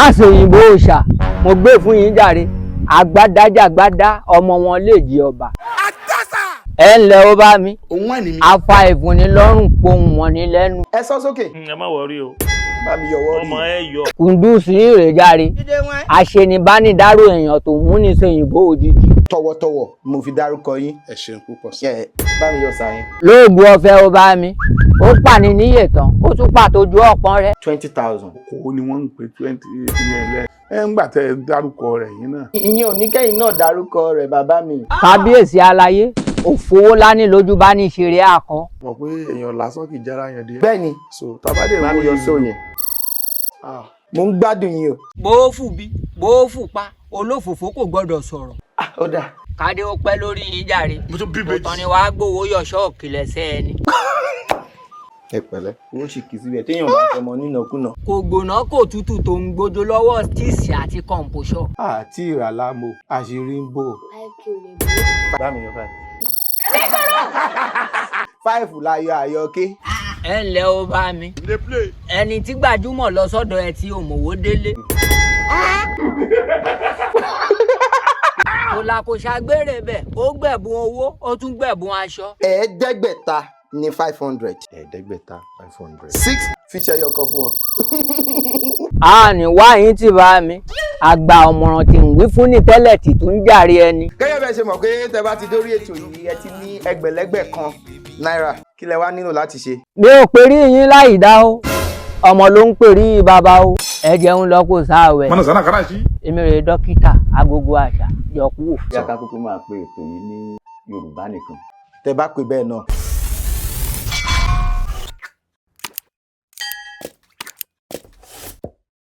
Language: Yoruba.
Másòyìnbó òòṣà mo gbé fún yín jàre àgbàdájàgbádá ọmọ wọn lè jí ọba. Ẹ ǹlẹ́ ó bá mi afa ìfúnnilọ́rùn pohùn wọn ní lẹ́nu. Ẹ sọ sókè. Ẹ má wọrí o. Bá mi yọwọ́ rí. Ọmọ ẹ yọ. Kùndùsì rè jàre àṣenibánidárò èèyàn tó mú ní sòyìnbó òjijì. Tọ̀wọ̀tọ̀wọ̀ mo fi dárúkọ yín. Ẹ ṣeun púpọ̀ sí. Bá mi yọ sàyẹn. Lóògùn ọ̀fẹ́ ó bá mi ó pàní níyè tán ó tún pàtójú ọ̀pọ̀n rẹ̀. 20,000. Kò ní wọ́n ń pè 20 yẹn lẹ́. Ẹ ń gbà tẹ dárúkọ rẹ̀ yín náà. Ìyẹn ò ní kẹ́yìn náà dárúkọ rẹ̀ bàbá mi. Kábíyèsí aláyé òfowó lání lójú bá ní ìṣeré àkọ́. Mọ̀ pé èèyàn lásán kì í jára yẹn dé. Bẹ́ẹ̀ni. So tabade Bá mi yọ sóyẹn. Mo ń gbádùn yín o. Bóòfù bí bóòfù pa olófòfó kò gbọdọ̀ sọ̀rọ̀. Ó dà. Kádé ó pẹ́ lórí yín jàre. Mo tún bí méjì. Òtán ni wàá gbowó yọ ṣọ́ọ̀kì lẹ́sẹ̀ ẹni. Ẹ pẹ̀lẹ́. Owó ṣì kì í síbẹ̀ téèyàn bá ń tọmọ nínàkúnà. Kò gbóná kò tútù tó ń gbójú lọ́wọ́ tíìsì àti kọ̀ǹpóṣọ̀. Àti ìràlámò àṣírí ń bò. Bá mi yọ 5. 5 láyọ̀ àyọké. Ẹ ǹlẹ́ ó bá mi ẹni tí gbajúmọ̀ lọ sọ́dọ̀ ẹ tí òmòwò délé. Kò la kò ṣàgbére bẹ̀ ó gbẹ̀bùn owó ó tún gbẹ̀bùn aṣọ. Ẹ̀ẹ́dẹ́gbẹ̀ta ní 500. Ẹ̀ẹ́dẹ́gbẹ̀ta 500. 6 fi ṣẹyọ kan fún ọ. A ní wá yín tí bá mi àgbà ọ̀mọ̀ràn tí ń wí fún ní tẹ́lẹ̀ tí tún jàre ẹni. Gẹ́gẹ́ bẹ́ẹ̀ ṣe mọ̀ pé tẹ bá ti dórí ètò yìí ẹ ti ní ẹgbẹ̀lẹ́gbẹ̀ kan náírà kí lẹ wá nílò láti ṣe. Mi ò perí yín láì dá o ọmọ ló ń perí bàbá o ẹ jẹun lọ kó sáwẹ. Mọ̀nà sánà kárà sí. Èmi rè dókítà AgogoAṣa yọkú. Bí a ká kúkú máa pe ètò yìí ní Yorùbá nìkan. Tẹ bá pè bẹ́ẹ̀ náà.